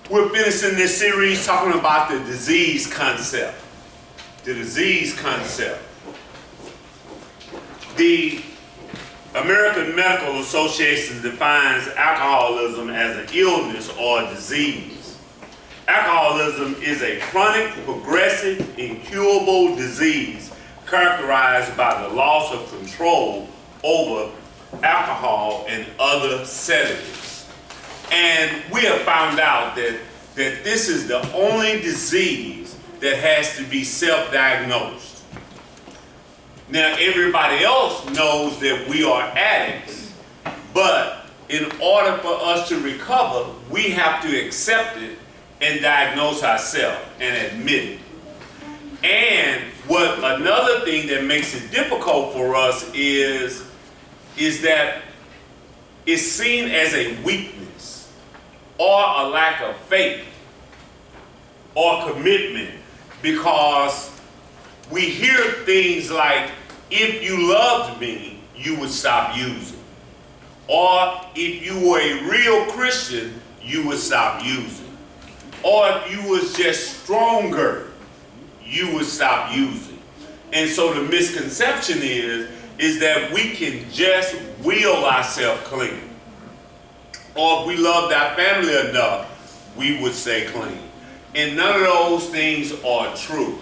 We're finishing this series talking about the disease concept. The disease concept. The American Medical Association defines alcoholism as an illness or a disease. Alcoholism is a chronic, progressive, incurable disease characterized by the loss of control over alcohol and other sedatives. And we have found out that this is the only disease that has to be self-diagnosed. Now, everybody else knows that we are addicts, but in order for us to recover, we have to accept it and diagnose ourselves and admit it. And what another thing that makes it difficult for us is that it's seen as a weakness or a lack of faith or commitment, because we hear things like, if you loved me, you would stop using. Or if you were a real Christian, you would stop using. Or if you was just stronger, you would stop using. And so the misconception is that we can just will ourselves clean. Or if we loved our family enough, we would stay clean. And none of those things are true.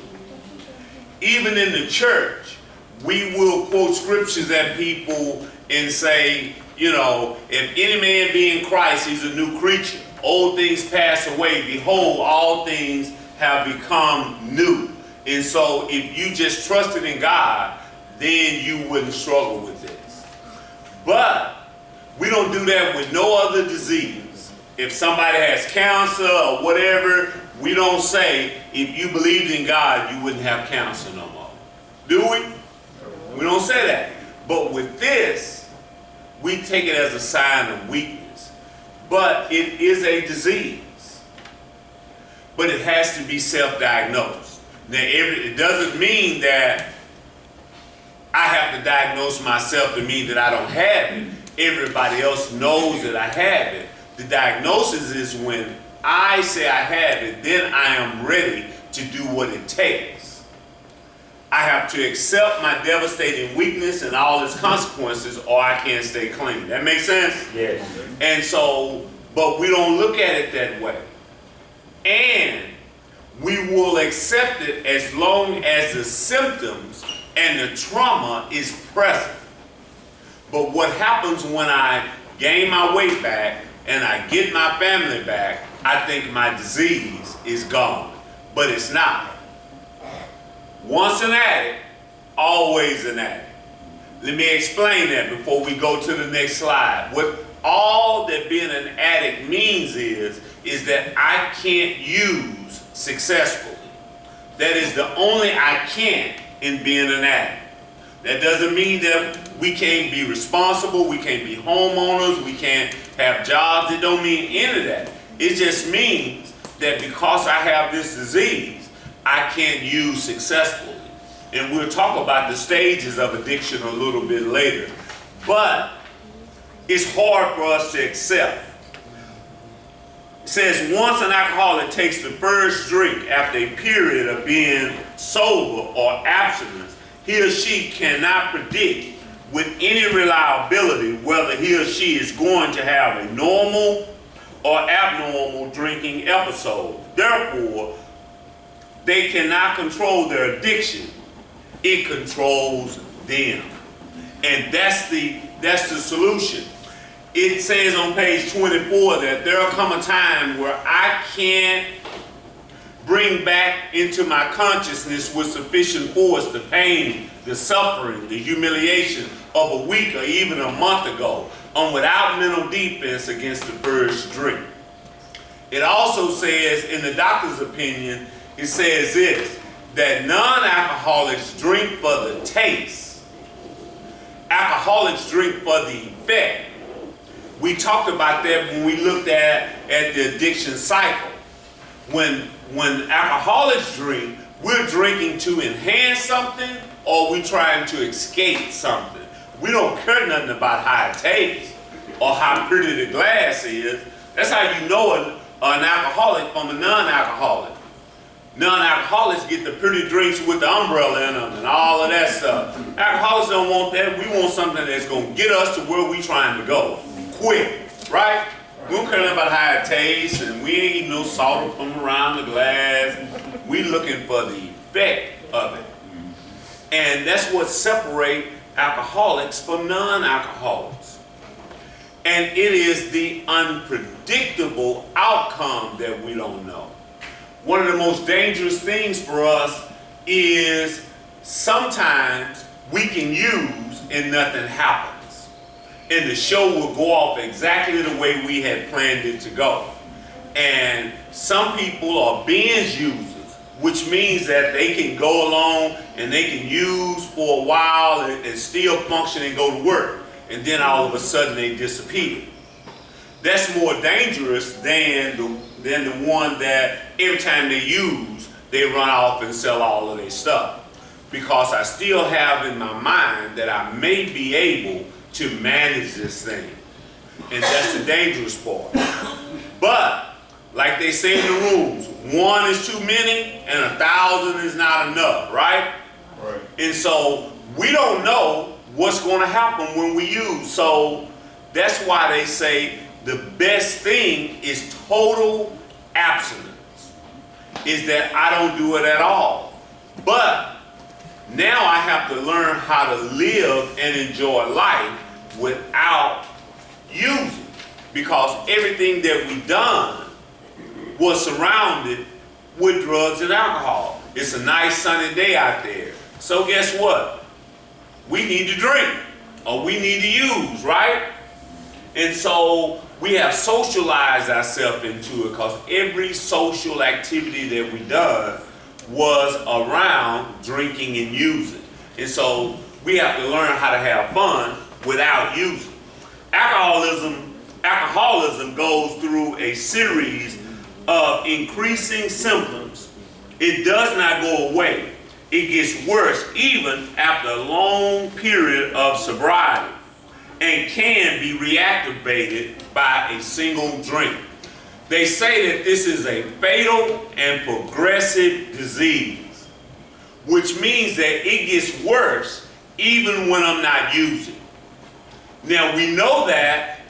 Even in the church, we will quote scriptures at people and say, if any man be in Christ, he's a new creature. Old things pass away. Behold, all things have become new. And so if you just trusted in God, then you wouldn't struggle with this. But we don't do that with no other disease. If somebody has cancer or whatever, we don't say, if you believed in God, you wouldn't have cancer no more. Do we? We don't say that. But with this, we take it as a sign of weakness. But it is a disease. But it has to be self-diagnosed. Now, it doesn't mean that I have to diagnose myself to mean that I don't have it. Everybody else knows that I have it. The diagnosis is when I say I have it, then I am ready to do what it takes. I have to accept my devastating weakness and all its consequences, or I can't stay clean. That makes sense? Yes. And so, but we don't look at it that way. And we will accept it as long as the symptoms and the trauma is present. But what happens when I gain my weight back and I get my family back, I think my disease is gone. But it's not. Once an addict, always an addict. Let me explain that before we go to the next slide. What all that being an addict means is that I can't use successfully. That is the only I can't in being an addict. That doesn't mean that we can't be responsible, we can't be homeowners, we can't have jobs. It don't mean any of that. It just means that because I have this disease, I can't use successfully. And we'll talk about the stages of addiction a little bit later. But it's hard for us to accept. It says once an alcoholic takes the first drink after a period of being sober or abstinence, he or she cannot predict with any reliability whether he or she is going to have a normal or abnormal drinking episode. Therefore, they cannot control their addiction. It controls them. And that's the solution. It says on page 24 that there will come a time where I can't bring back into my consciousness with sufficient force the pain, the suffering, the humiliation of a week or even a month ago, without mental defense against the first drink. It also says, in the doctor's opinion, it says this, that non-alcoholics drink for the taste. Alcoholics drink for the effect. We talked about that when we looked at the addiction cycle. When alcoholics drink, we're drinking to enhance something or we're trying to escape something. We don't care nothing about how it tastes or how pretty the glass is. That's how you know an alcoholic from a non-alcoholic. Non-alcoholics get the pretty drinks with the umbrella in them and all of that stuff. Alcoholics don't want that. We want something that's going to get us to where we trying to go quick, right? We don't care about how it tastes, and we ain't eating no salt from around the glass. We looking for the effect of it. And that's what separates alcoholics from non-alcoholics. And it is the unpredictable outcome that we don't know. One of the most dangerous things for us is sometimes we can use and nothing happens. And the show will go off exactly the way we had planned it to go. And some people are binge users, which means that they can go along and they can use for a while and still function and go to work. And then all of a sudden they disappear. That's more dangerous than the one that every time they use, they run off and sell all of their stuff. Because I still have in my mind that I may be able to manage this thing. And that's the dangerous part. But, like they say in the rules, 1 is too many and 1,000 is not enough, right? Right. And so we don't know what's going to happen when we use. So that's why they say the best thing is total abstinence, is that I don't do it at all. But now I have to learn how to live and enjoy life without using, because everything that we done was surrounded with drugs and alcohol. It's a nice sunny day out there. So guess what? We need to drink, or we need to use, right? And so we have socialized ourselves into it, because every social activity that we done was around drinking and using. And so we have to learn how to have fun without using. Alcoholism goes through a series of increasing symptoms. It does not go away. It gets worse even after a long period of sobriety, and can be reactivated by a single drink. They say that this is a fatal and progressive disease, which means that it gets worse even when I'm not using. Now we know that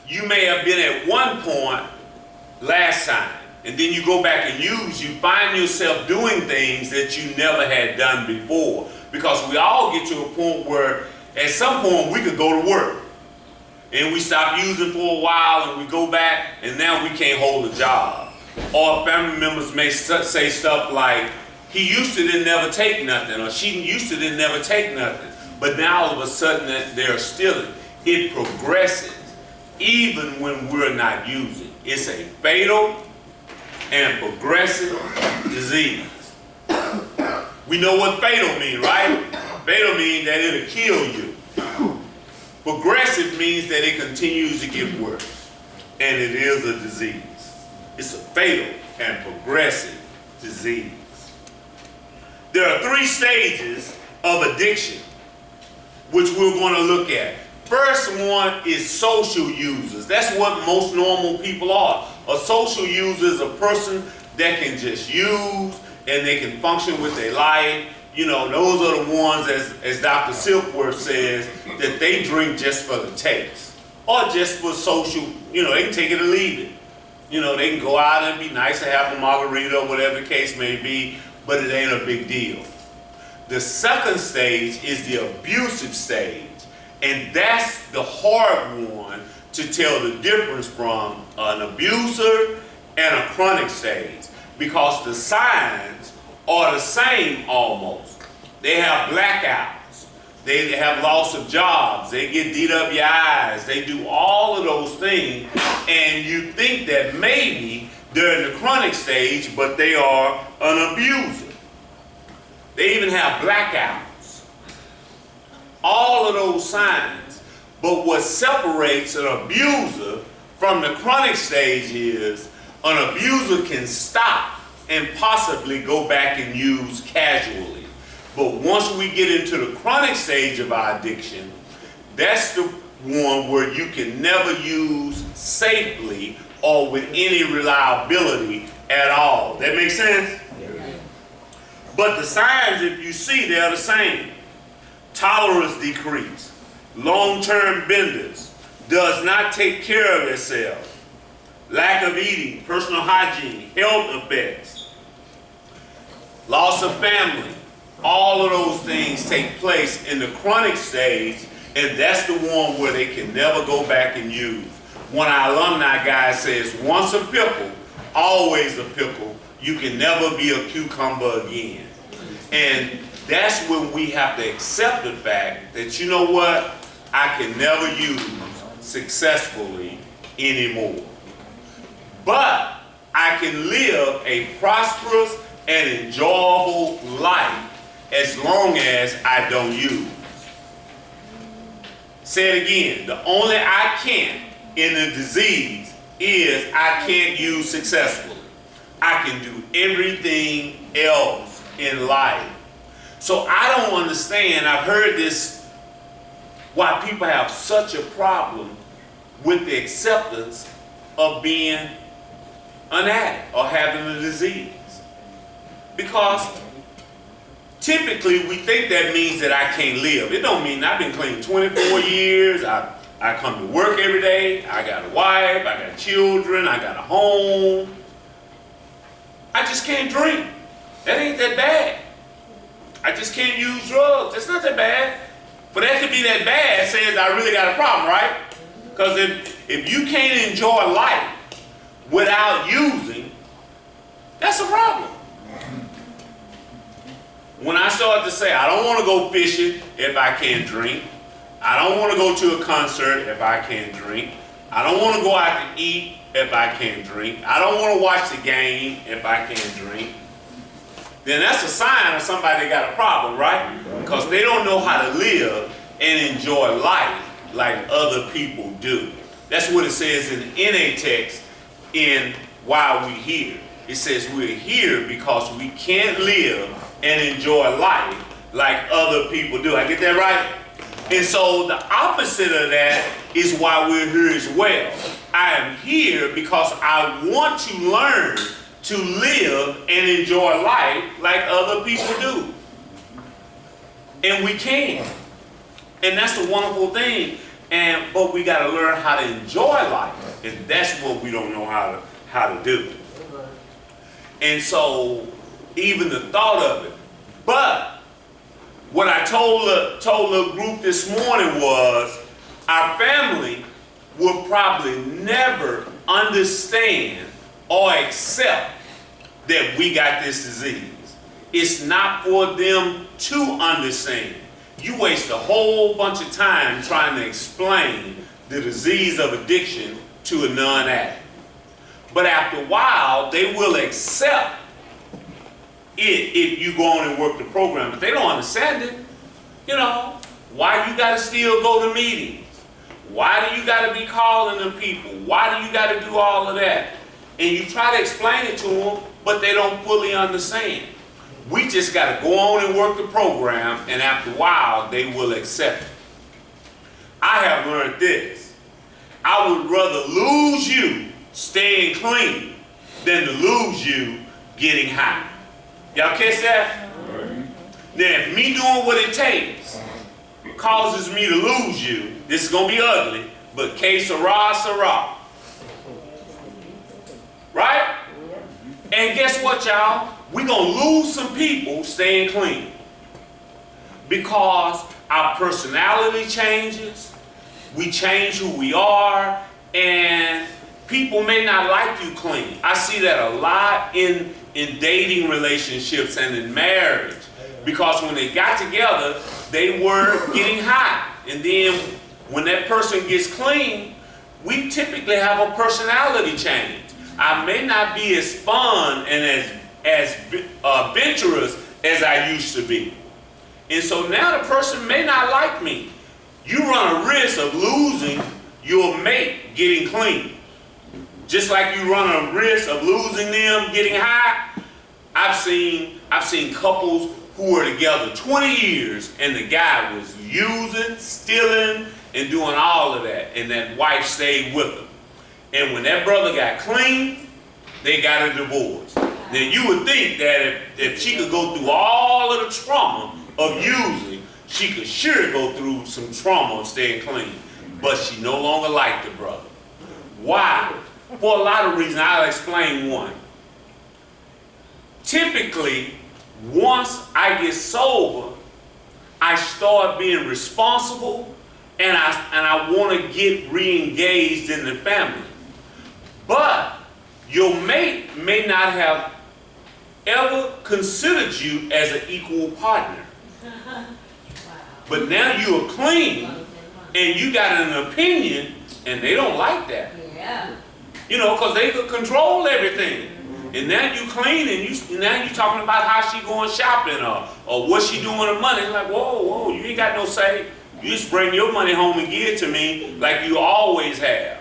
you may have been at one point last time, and then you go back and use, you find yourself doing things that you never had done before. Because we all get to a point where at some point we could go to work and we stop using for a while and we go back and now we can't hold a job. Or family members may say stuff like, he used to didn't never take nothing, or she used to didn't never take nothing. But now all of a sudden they're stealing. It progresses even when we're not using. It's a fatal and progressive disease. We know what fatal means, right? Fatal means that it'll kill you. Progressive means that it continues to get worse. And it is a disease. It's a fatal and progressive disease. There are 3 stages of addiction, which we're going to look at. First one is social users. That's what most normal people are. A social user is a person that can just use and they can function with their life. You know, those are the ones, as Dr. Silkworth says, that they drink just for the taste. Or just for social, they can take it or leave it. They can go out and be nice and have a margarita or whatever the case may be, but it ain't a big deal. The second stage is the abusive stage. And that's the hard one to tell the difference from an abuser and a chronic stage, because the signs are the same almost. They have blackouts, they have loss of jobs, they get DWIs, they do all of those things, and you think that maybe they're in the chronic stage, but they are an abuser. They even have blackouts. All of those signs. But what separates an abuser from the chronic stage is an abuser can stop and possibly go back and use casually. But once we get into the chronic stage of our addiction, that's the one where you can never use safely or with any reliability at all. That makes sense? But the signs, if you see, they're the same. Tolerance decrease. Long-term benders. Does not take care of themselves. Lack of eating, personal hygiene, health effects. Loss of family. All of those things take place in the chronic stage, and that's the one where they can never go back and use. One of our alumni guys says, once a pickle, always a pickle. You can never be a cucumber again. And that's when we have to accept the fact that, you know what, I can never use successfully anymore. But I can live a prosperous and enjoyable life as long as I don't use. Say it again. The only I can't in the disease is I can't use successfully. I can do everything else in life. So I don't understand. I've heard this, why people have such a problem with the acceptance of being an addict or having a disease. Because typically we think that means that I can't live. It don't mean. I've been clean 24 years. I come to work every day. I got a wife. I got children. I got a home. I just can't drink. That ain't that bad. I just can't use drugs. It's not that bad. For that to be that bad says I really got a problem, right? Because if you can't enjoy life without using, that's a problem. When I started to say, I don't want to go fishing if I can't drink. I don't want to go to a concert if I can't drink. I don't want to go out to eat if I can't drink. I don't want to watch the game if I can't drink. Then that's a sign of somebody that got a problem, right? Because they don't know how to live and enjoy life like other people do. That's what it says in the NA text in Why We Here. It says we're here because we can't live and enjoy life like other people do. I get that right? And so the opposite of that is why we're here as well. I am here because I want to learn to live and enjoy life like other people do. And we can. And that's the wonderful thing. But we got to learn how to enjoy life. And that's what we don't know how to do. And so even the thought of it. But what I told the group this morning was our family will probably never understand or accept that we got this disease. It's not for them to understand. You waste a whole bunch of time trying to explain the disease of addiction to a non-addict. But after a while, they will accept it if you go on and work the program. But they don't understand it. You know, why you got to still go to meetings? Why do you got to be calling them people? Why do you got to do all of that? And you try to explain it to them, but they don't fully understand. We just got to go on and work the program, and after a while, they will accept it. I have learned this. I would rather lose you staying clean than to lose you getting high. Y'all catch that? Then if me doing what it takes causes me to lose you, this is going to be ugly, but que sera, sera. Right? And guess what, y'all? We're going to lose some people staying clean. Because our personality changes, we change who we are, and people may not like you clean. I see that a lot in dating relationships and in marriage. Because when they got together, they were getting high. And then when that person gets clean, we typically have a personality change. I may not be as fun and as adventurous as I used to be. And so now the person may not like me. You run a risk of losing your mate getting clean. Just like you run a risk of losing them getting high. I've seen couples who were together 20 years and the guy was using, stealing, and doing all of that, and that wife stayed with him. And when that brother got clean, they got a divorce. Now you would think that if she could go through all of the trauma of using, she could sure go through some trauma of staying clean. But she no longer liked the brother. Why? For a lot of reasons. I'll explain one. Typically, once I get sober, I start being responsible and I want to get re-engaged in the family. But your mate may not have ever considered you as an equal partner. But now you are clean and you got an opinion and they don't like that. Yeah. You know, because they could control everything. And now you clean and now you talking about how she going shopping or what she doing with her money. It's like, whoa, you ain't got no say. You just bring your money home and give it to me like you always have.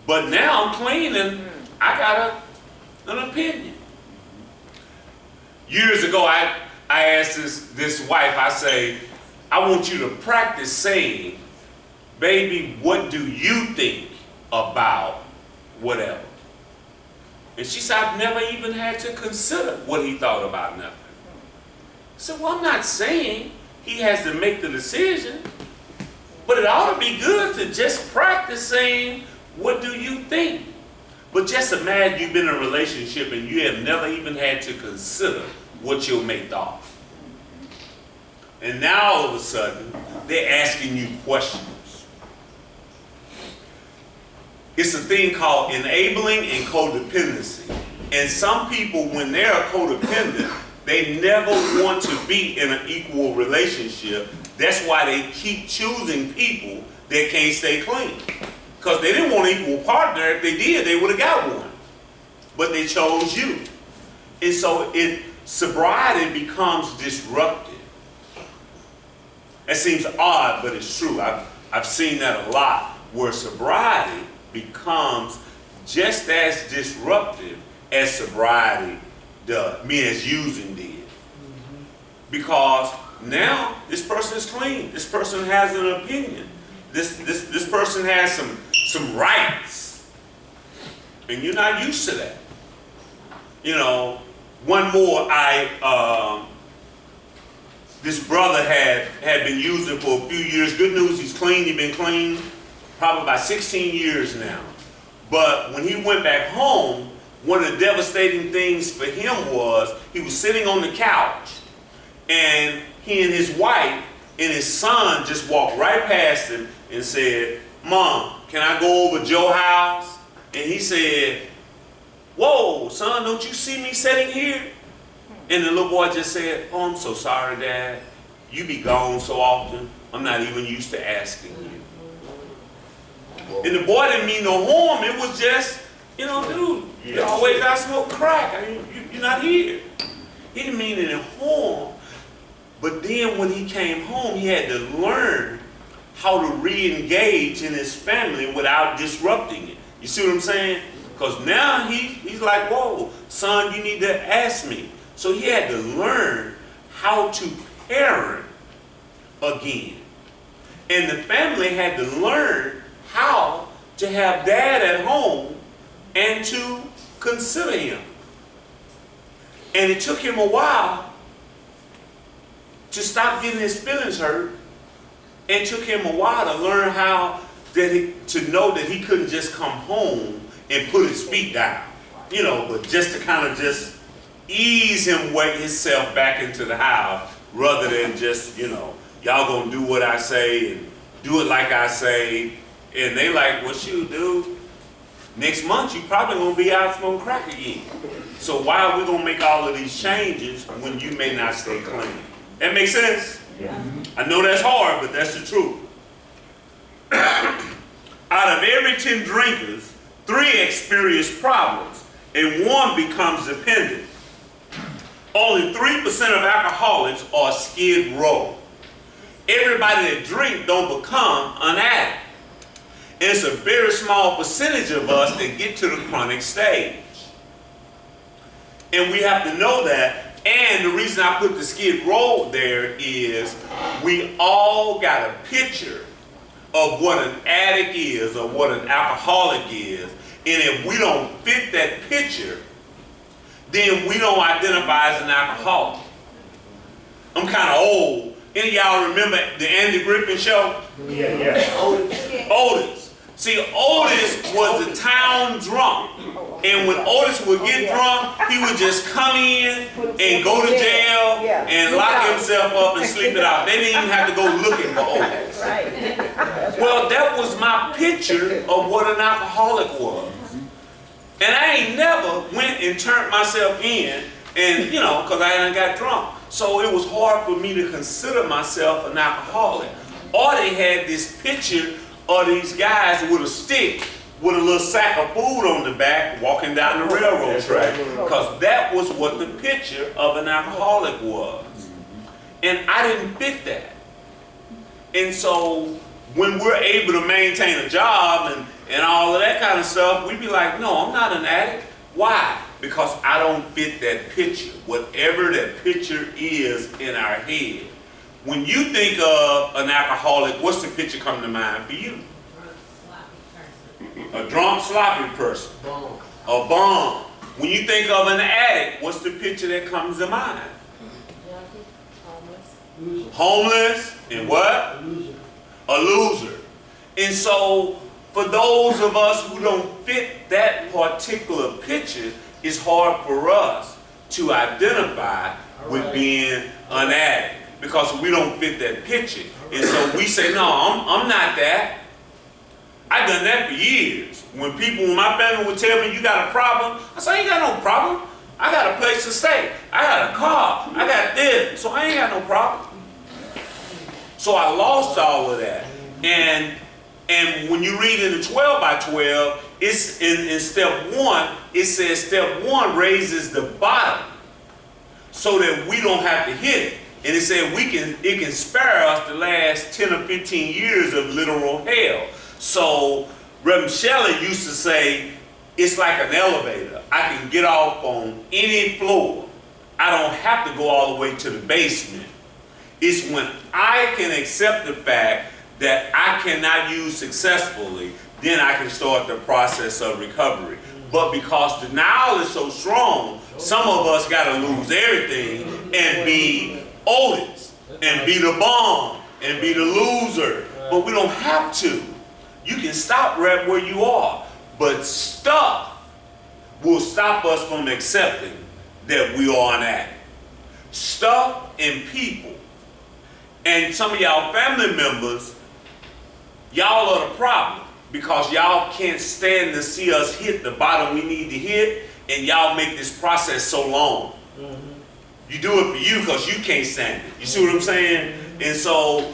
But now I'm clean and I got an opinion. Years ago, I asked this wife, I say, I want you to practice saying, baby, what do you think about whatever? And she said, I've never even had to consider what he thought about nothing. I said, well, I'm not saying he has to make the decision, but it ought to be good to just practice saying, what do you think? But just imagine you've been in a relationship and you have never even had to consider what your mate thought. And now all of a sudden, they're asking you questions. It's a thing called enabling and codependency. And some people, when they're codependent, they never want to be in an equal relationship. That's why they keep choosing people that can't stay clean. Because they didn't want an equal partner. If they did, they would have got one. But they chose you. And so sobriety becomes disruptive. That seems odd, but it's true. I've seen that a lot, where sobriety becomes just as disruptive as sobriety does, as using did. Because now this person is clean. This person has an opinion. This person has some rights. And you're not used to that. You know, one more, this brother had been using for a few years. Good news, he's clean. He's been clean probably about 16 years now. But when he went back home, one of the devastating things for him was he was sitting on the couch and he and his wife and his son just walked right past him and said, Mom, can I go over Joe's house? And he said, whoa, son, don't you see me sitting here? And the little boy just said, oh, I'm so sorry, Dad. You be gone so often, I'm not even used to asking you. And the boy didn't mean no harm. It was just, dude, you always out smoking crack. You're not here. He didn't mean any harm. But then when he came home, he had to learn how to re-engage in his family without disrupting it. You see what I'm saying? Because now he's like, whoa, son, you need to ask me. So he had to learn how to parent again. And the family had to learn how to have dad at home and to consider him. And it took him a while to stop getting his feelings hurt, and took him a while to learn how to know that he couldn't just come home and put his feet down, but just to kind of just ease himself back into the house, rather than just, y'all gonna do what I say and do it like I say. And they like, what you do? Next month you probably gonna be out smoking crack again. So why are we gonna make all of these changes when you may not stay clean? That makes sense? Yeah. I know that's hard, but that's the truth. Out of every 10 drinkers, 3 experience problems and 1 becomes dependent. Only 3% of alcoholics are skid row. Everybody that drink don't become an addict. And it's a very small percentage of us that get to the chronic stage. And we have to know that. And the reason I put the skid row there is we all got a picture of what an addict is or what an alcoholic is, and if we don't fit that picture, then we don't identify as an alcoholic. I'm kind of old. Any of y'all remember the Andy Griffin show? Yeah. Otis. See, Otis was the town drunk. And when Otis would get drunk, he would just come in and go to jail and lock himself up and sleep it out. They didn't even have to go looking for Otis. Well, that was my picture of what an alcoholic was. And I ain't never went and turned myself in and, because I hadn't got drunk. So it was hard for me to consider myself an alcoholic. Or they had this picture of these guys with a stick with a little sack of food on the back walking down the railroad track. Because that was what the picture of an alcoholic was. And I didn't fit that. And so when we're able to maintain a job and all of that kind of stuff, we'd be like, no, I'm not an addict. Why? Because I don't fit that picture, whatever that picture is in our head. When you think of an alcoholic, what's the picture come to mind for you? A drunk, sloppy person. A bum. When you think of an addict, what's the picture that comes to mind? Homeless. And what? A loser. And so, for those of us who don't fit that particular picture, it's hard for us to identify with being an addict because we don't fit that picture. And so we say, no, I'm not that. I've done that for years. When my family would tell me, you got a problem, I say, I ain't got no problem. I got a place to stay. I got a car. I got this. So I ain't got no problem. So I lost all of that. And when you read in the 12 by 12, it's in step 1, it says step 1 raises the bottom so that we don't have to hit it. And it said it can spare us the last 10 or 15 years of literal hell. So Reverend Shelley used to say, it's like an elevator. I can get off on any floor. I don't have to go all the way to the basement. It's when I can accept the fact that I cannot use successfully, then I can start the process of recovery. But because denial is so strong, some of us got to lose everything and be Otis, and be the bum, and be the loser. But we don't have to. You can stop right where you are. But stuff will stop us from accepting that we are an addict. Stuff and people. And some of y'all family members, y'all are the problem because y'all can't stand to see us hit the bottom we need to hit, and y'all make this process so long. You do it for you because you can't stand it. You see what I'm saying? And so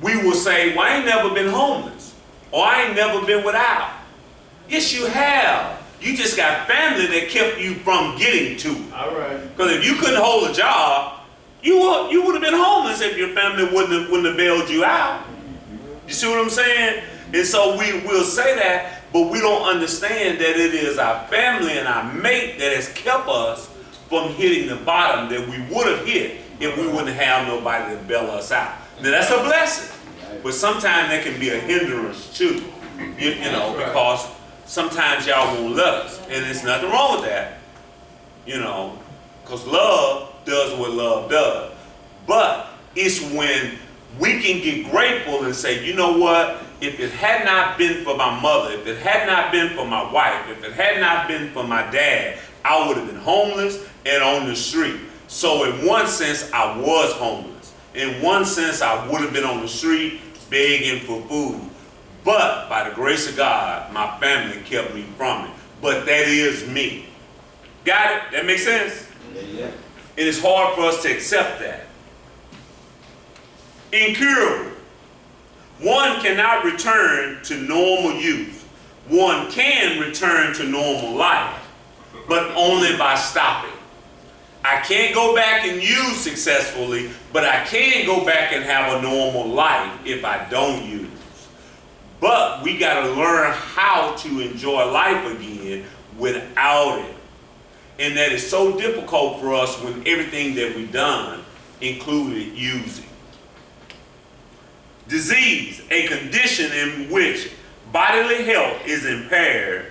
we will say, well, I ain't never been homeless, or I ain't never been without. Yes, you have. You just got family that kept you from getting to it. All right. Because if you couldn't hold a job, you would have been homeless if your family wouldn't have bailed you out. You see what I'm saying? And so we will say that, but we don't understand that it is our family and our mate that has kept us from hitting the bottom that we would have hit if we wouldn't have nobody to bail us out. Now that's a blessing, but sometimes that can be a hindrance too, you know, because sometimes y'all won't let us, and there's nothing wrong with that, you know, because love does what love does. But it's when we can get grateful and say, you know what, if it had not been for my mother, if it had not been for my wife, if it had not been for my dad, I would have been homeless and on the street. So in one sense, I was homeless. In one sense, I would have been on the street begging for food. But by the grace of God, my family kept me from it. But that is me. Got it? That makes sense? Yeah. It is hard for us to accept that. Incurable. One cannot return to normal use. One can return to normal life, but only by stopping. I can't go back and use successfully, but I can go back and have a normal life if I don't use. But we got to learn how to enjoy life again without it. And that is so difficult for us when everything that we've done included using. Disease, a condition in which bodily health is impaired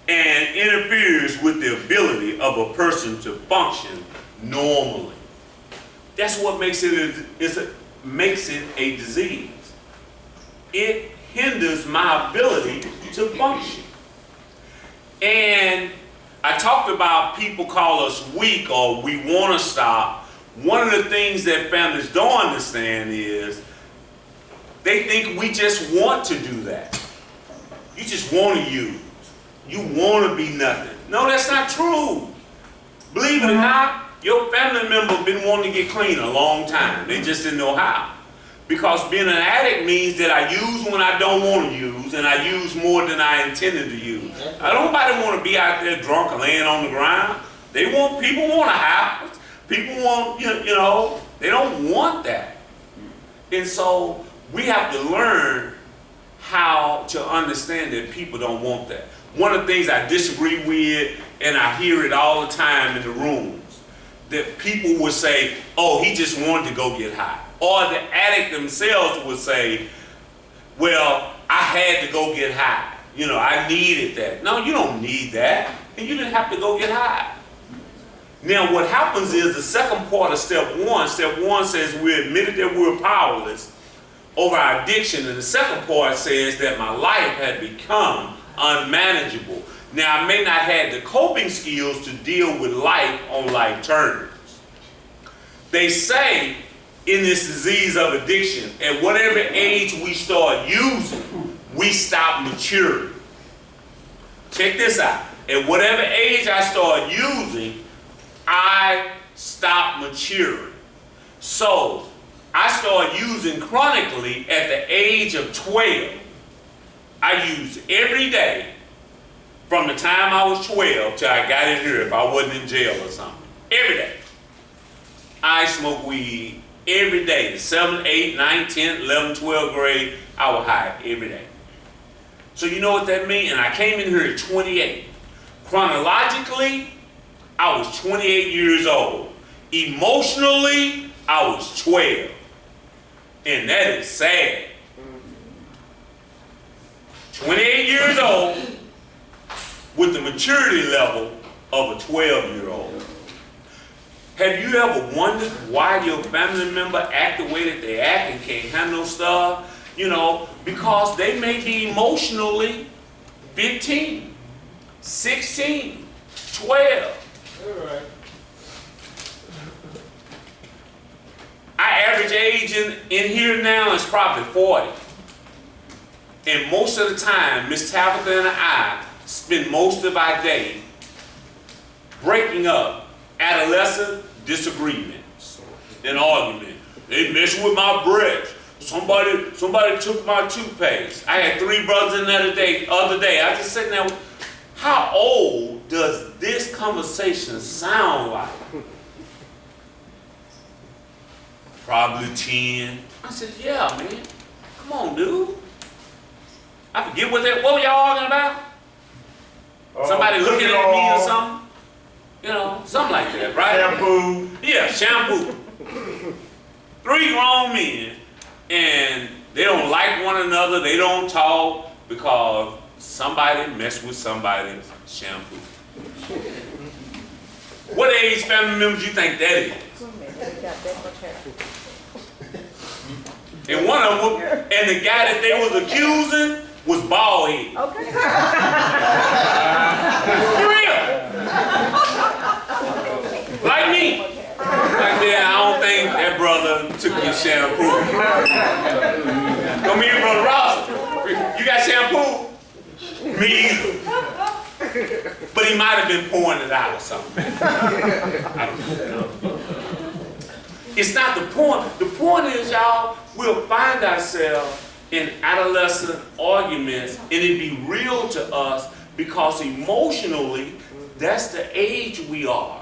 and interferes with the ability of a person to function normally. That's what makes it a disease. It hinders my ability to function. And I talked about people call us weak or we want to stop. One of the things that families don't understand is they think we just want to do that. You just want to use. You want to be nothing. No, that's not true. Believe it or not, your family member been wanting to get clean a long time. They just didn't know how. Because being an addict means that I use when I don't want to use, and I use more than I intended to use. Nobody want to be out there drunk and laying on the ground. People want a house. People want, you know, they don't want that. And so we have to learn how to understand that people don't want that. One of the things I disagree with, and I hear it all the time in the rooms, that people would say, oh, he just wanted to go get high. Or the addict themselves would say, well, I had to go get high. You know, I needed that. No, you don't need that. And you didn't have to go get high. Now, what happens is the second part of step one says we admitted that we're powerless over our addiction. And the second part says that my life had become unmanageable. Now, I may not have the coping skills to deal with life on life terms. They say in this disease of addiction, at whatever age we start using, we stop maturing. Check this out. At whatever age I start using, I stop maturing. So, I start using chronically at the age of 12. I used every day from the time I was 12 till I got in here if I wasn't in jail or something. Every day. I smoked weed every day. The 7th, 8th, 9th, 10th, 11th, 12th grade, I was high every day. So you know what that means? And I came in here at 28. Chronologically, I was 28 years old. Emotionally, I was 12. And that is sad. 28 years old with the maturity level of a 12-year-old. Have you ever wondered why your family member act the way that they act and can't handle stuff? You know, because they may be emotionally 15, 16, 12. All right. Our average age in here now is probably 40. And most of the time, Miss Tabitha and I spend most of our day breaking up adolescent disagreements and arguments. They mess with my breath. Somebody took my toothpaste. I had 3 brothers in there the other day. I just sitting there, how old does this conversation sound like? Probably 10. I said, yeah, man. Come on, dude. I forget what were y'all arguing about? Somebody looking at me or something? You know, something like that, right? Shampoo. Yeah, shampoo. 3 grown men, and they don't like one another, they don't talk because somebody messed with somebody's shampoo. What age family members you think that is? And one of them, and the guy that they was accusing was bald head. Okay. For real. Like me. Like, yeah, I don't think that brother took your shampoo. Don't mean brother Ross. You got shampoo? Me either. But he might have been pouring it out or something. I don't know. It's not the point. The point is, y'all, we'll find ourselves in adolescent arguments, and it be real to us because emotionally, that's the age we are.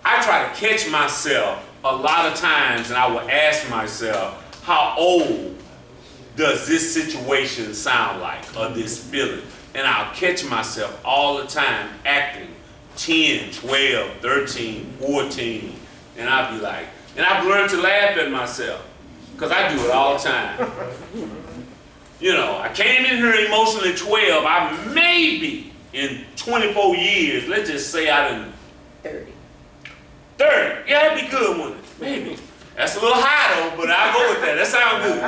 I try to catch myself a lot of times, and I will ask myself, how old does this situation sound like, or this feeling? And I'll catch myself all the time acting 10, 12, 13, 14, and I'll be like, and I've learned to laugh at myself. because I do it all the time. You know, I came in here emotionally 12. I maybe in 24 years, let's just say I done 30. 30. Yeah, that'd be good, wouldn't it? Maybe. That's a little high though, but I'll go with that. That sounds good.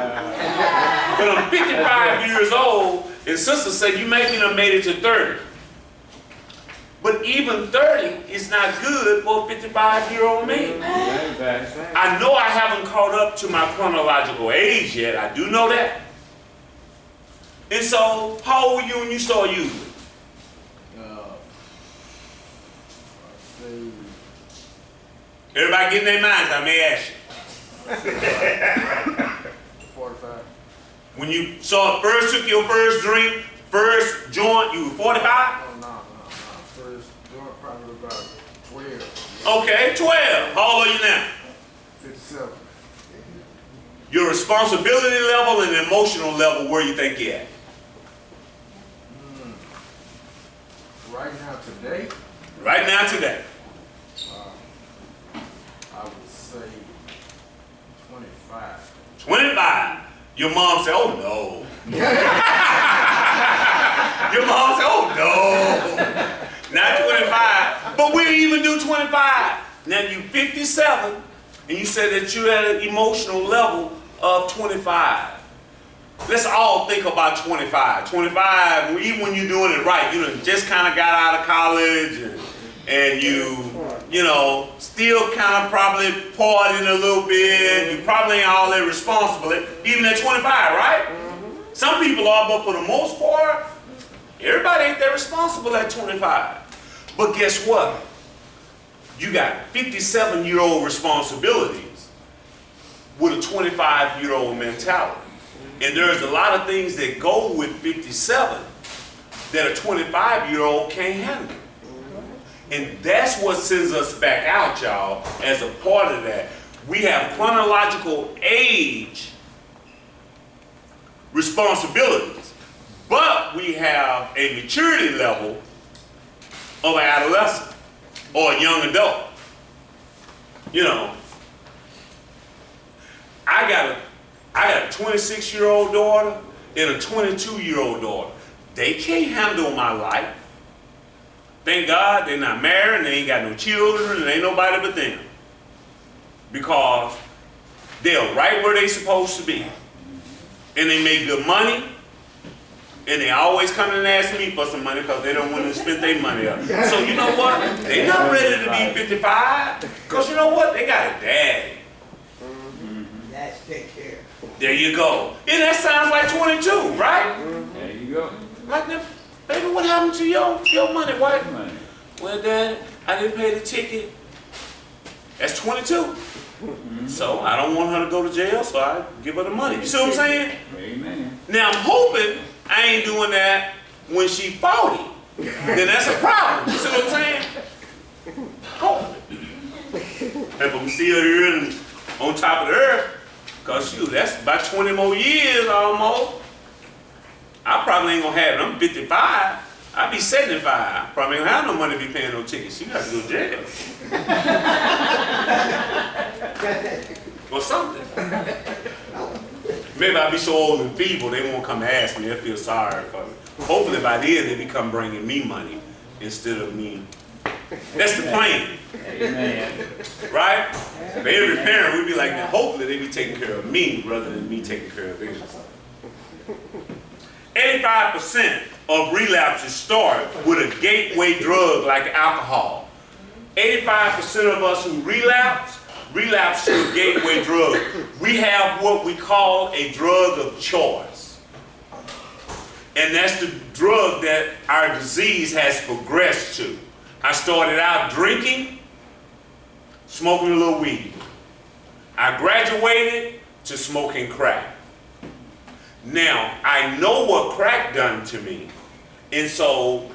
But I'm 55 years old, and sister said, you maybe done made it to 30. But even 30 is not good for a 55-year-old man. I know I haven't caught up to my chronological age yet. I do know that. And so, how old were you when you started using it? Everybody getting their minds, I may ask you. 45. When you first took your first drink, first joint, you were 45? Oh, no. First joint probably about 12. Okay, 12. How old are you now? 57. Your responsibility level and emotional level, where you think you're at? Right now, today, Right now, today. I would say 25. 25. Your mom said, oh no. Your mom said, oh no. Not 25. But we didn't even do 25. Now you 57, and you said that you're at an emotional level of 25. Let's all think about 25. 25, even when you're doing it right, you know, just kind of got out of college and you know, still kind of probably partying a little bit. You probably ain't all that responsible, even at 25, right? Some people are, but for the most part, everybody ain't that responsible at 25. But guess what? You got 57-year-old responsibilities with a 25-year-old mentality. And there's a lot of things that go with 57 that a 25-year-old can't handle. And that's what sends us back out, y'all, as a part of that. We have chronological age responsibilities, but we have a maturity level of an adolescent or a young adult. You know, I got a 26-year-old daughter and a 22-year-old daughter. They can't handle my life. Thank God they're not married and they ain't got no children and ain't nobody but them. Because they're right where they supposed to be. And they make good money. And they always come and ask me for some money because they don't want to spend their money up. So you know what? They're not ready to be 55. Because you know what? They got a daddy. That's take care. There you go. And that sounds like 22, right? There you go. Like, baby, what happened to your money, white money? Well, Dad, I didn't pay the ticket. That's 22. So I don't want her to go to jail, so I give her the money. You see what I'm saying? Amen. Now I'm hoping I ain't doing that when she 40. Then that's a problem. You see what I'm saying? Hoping. If I'm still here and on top of the earth, because shoot, that's about 20 more years almost. I probably ain't gonna have it. I'm 55. I'll be 75. I probably ain't gonna have no money to be paying no tickets. You got to go to jail. Or something. Maybe I'll be so old and feeble they won't come ask me. They'll feel sorry for me. Hopefully by then they become bringing me money instead of me. That's the plan. Amen. Right? For every parent, we'd be like, now, hopefully they be taking care of me rather than me taking care of them. 85% of relapses start with a gateway drug like alcohol. 85% of us who relapse to a gateway drug. We have what we call a drug of choice. And that's the drug that our disease has progressed to. I started out drinking, smoking a little weed. I graduated to smoking crack. Now, I know what crack done to me, and so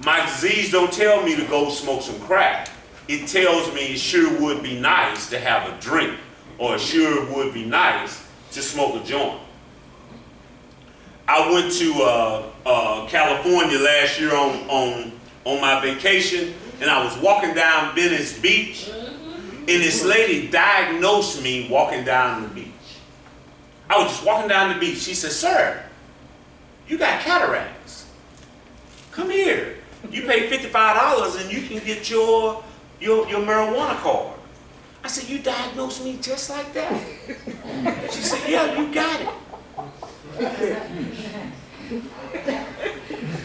my disease don't tell me to go smoke some crack. It tells me it sure would be nice to have a drink, or it sure would be nice to smoke a joint. I went to California last year on my vacation, and I was walking down Venice Beach, and this lady diagnosed me walking down the beach. I was just walking down the beach. She said, sir, you got cataracts. Come here. You pay $55 and you can get your marijuana card. I said, you diagnosed me just like that? She said, yeah, you got it.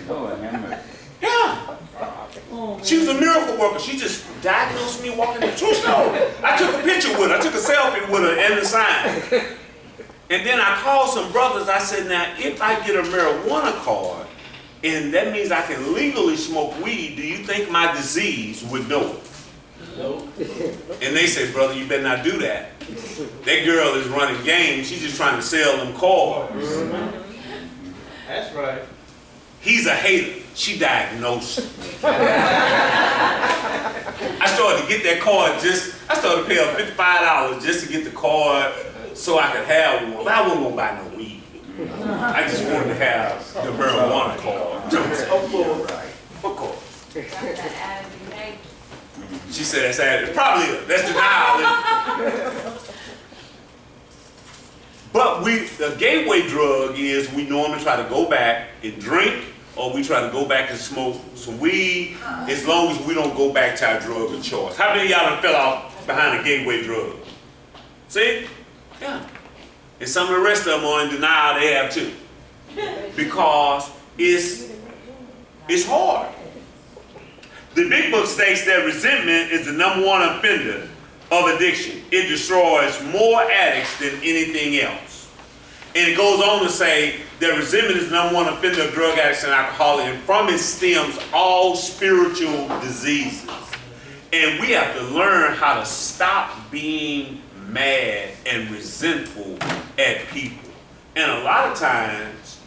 Lord have mercy. Yeah. She was a miracle worker. She just diagnosed me walking the true story. I took a picture with her. I took a selfie with her and the sign. And then I called some brothers. I said, now, if I get a marijuana card, and that means I can legally smoke weed, do you think my disease would know it? Nope. And they said, brother, you better not do that. That girl is running game. She's just trying to sell them cards. That's right. He's a hater. She diagnosed. I started to get that card I started to pay her $55 just to get the card so I could have one. But I wasn't going to buy no weed. I just wanted to have the marijuana card. Of course. She said that's added. Probably that's denial. But the gateway drug is we normally try to go back and drink, or we try to go back and smoke some weed, as long as we don't go back to our drug of choice. How many of y'all done fell off behind a gateway drug? See? Yeah. And some of the rest of them are in denial, they have too. Because it's hard. The Big Book states that resentment is the #1 offender of addiction. It destroys more addicts than anything else. And it goes on to say that resentment is the #1 offender of drug addicts and alcoholics, and from it stems all spiritual diseases. And we have to learn how to stop being mad and resentful at people. And a lot of times,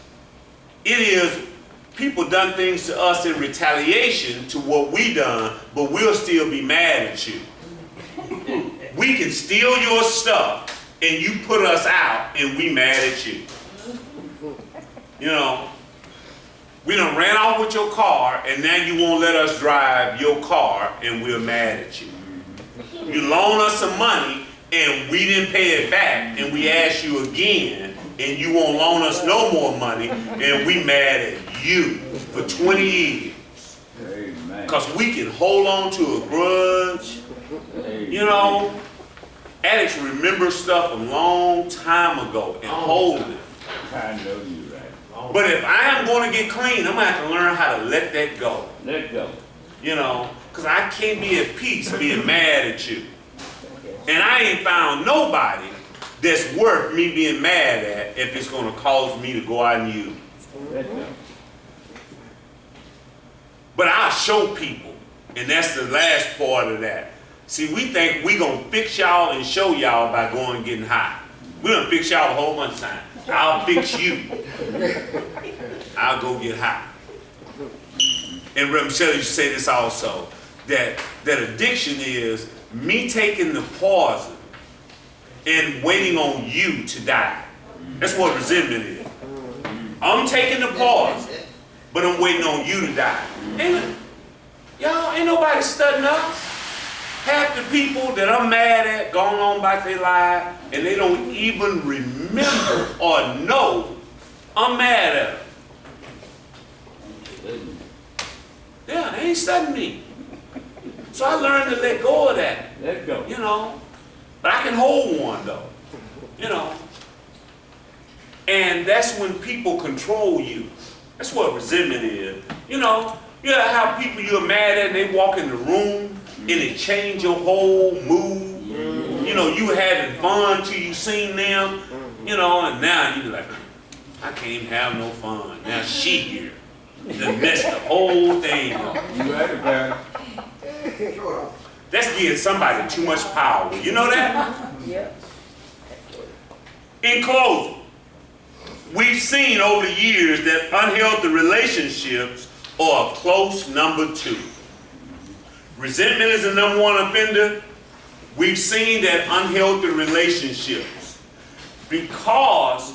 it is people done things to us in retaliation to what we done, but we'll still be mad at you. We can steal your stuff and you put us out and we mad at you. You know, we done ran off with your car and now you won't let us drive your car and we're mad at you. You loan us some money and we didn't pay it back and we ask you again and you won't loan us no more money and we mad at you for 20 years. Amen. Because we can hold on to a grudge. Amen. You know, addicts remember stuff a long time ago and hold it. I know you right. But if I am going to get clean, I'm going to have to learn how to let that go. Let go. You know, because I can't be at peace being mad at you. And I ain't found nobody that's worth me being mad at if it's going to cause me to go out and use. Let go. But I'll show people, and that's the last part of that. See, we think we gonna fix y'all and show y'all by going and getting high. We done fix y'all a whole bunch of times. I'll fix you. I'll go get high. And Reverend Shelley used to say this also, that addiction is me taking the poison and waiting on you to die. That's what resentment is. I'm taking the poison, but I'm waiting on you to die. Ain't nobody studying us. Half the people that I'm mad at going on about their life and they don't even remember or know I'm mad at them. Yeah, they ain't studying me. So I learned to let go of that. Let go. You know, but I can hold one though. You know. And that's when people control you. That's what resentment is. You know how people you're mad at and they walk in the room and it change your whole mood. You know, you having fun till you seen them, you know, and now you be like, I can't have no fun. Now she here. Done messed the whole thing up. You right about it. That's giving somebody too much power. You know that? Yep. In closing, we've seen over the years that unhealthy relationships are a close #2. Resentment is the #1 offender. We've seen that unhealthy relationships, because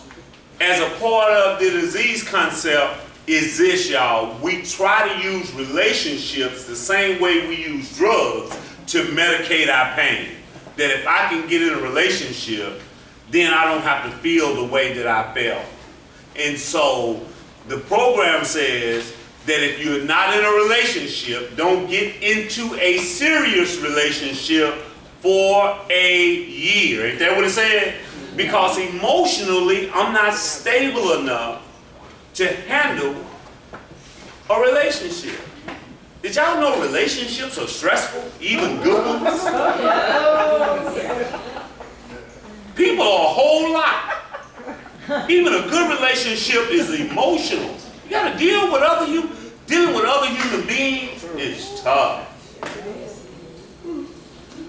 as a part of the disease concept is this, y'all, we try to use relationships the same way we use drugs to medicate our pain. That if I can get in a relationship, then I don't have to feel the way that I felt. And so the program says that if you're not in a relationship, don't get into a serious relationship for a year. Ain't that what it said? Because emotionally, I'm not stable enough to handle a relationship. Did y'all know relationships are stressful, even good ones? People are a whole lot. Even a good relationship is emotional. You gotta dealing with other human beings is tough.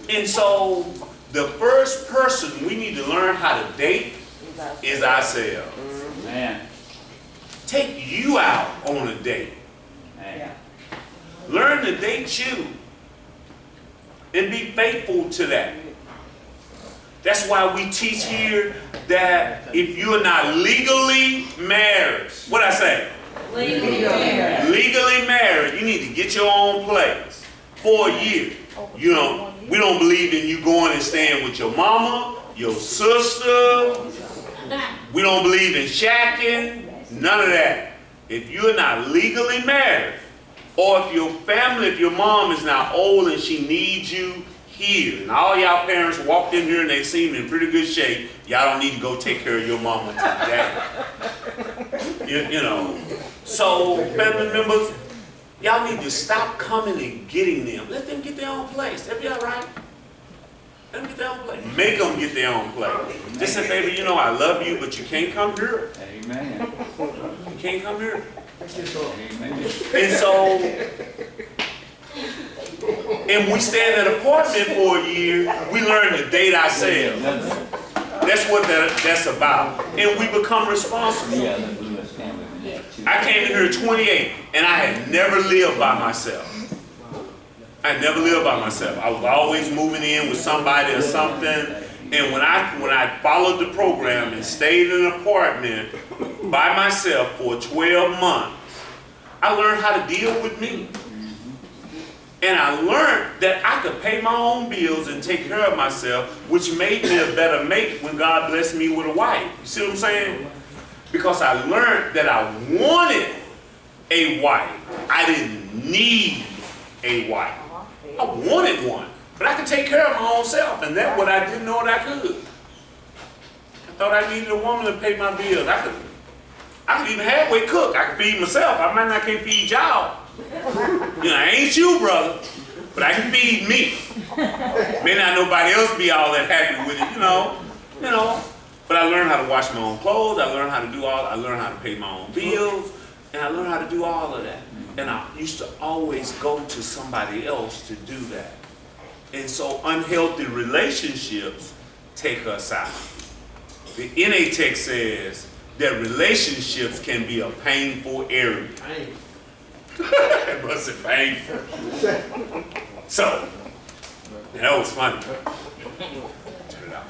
And so the first person we need to learn how to date is ourselves. Man. Take you out on a date. Man. Learn to date you. And be faithful to that. That's why we teach here that if you're not legally married, what I say? Legally married, you need to get your own place for a year. You know, we don't believe in you going and staying with your mama, your sister. We don't believe in shacking, none of that. If you're not legally married, or if your family, if your mom is now old and she needs you here, and all y'all parents walked in here and they seem in pretty good shape, y'all don't need to go take care of your mama today. You know. So, family members, y'all need to stop coming and getting them. Let them get their own place. That be all right. Let them get their own place. Make them get their own place. Just say, baby, you know I love you, but you can't come here. Amen. You can't come here. Amen. And so, and we stay in that apartment for a year, we learn to date ourselves. That's what that's about. And we become responsible. Yeah, let's stand with that too. I came in here at 28, and I had never lived by myself. I never lived by myself. I was always moving in with somebody or something. And when I followed the program and stayed in an apartment by myself for 12 months, I learned how to deal with me. And I learned that I could pay my own bills and take care of myself, which made me a better mate when God blessed me with a wife. You see what I'm saying? Because I learned that I wanted a wife. I didn't need a wife. I wanted one, but I could take care of my own self, and that's what I didn't know that I could. I thought I needed a woman to pay my bills. I could even halfway cook. I could feed myself. I might not can feed y'all. You know, I ain't you, brother, but I can feed me. May not nobody else be all that happy with it, you know. But I learned how to wash my own clothes. I learned how to I learned how to pay my own bills, and I learned how to do all of that. And I used to always go to somebody else to do that. And so unhealthy relationships take us out. The NA text says that relationships can be a painful area. It wasn't painful. So, that was funny. Turn it out.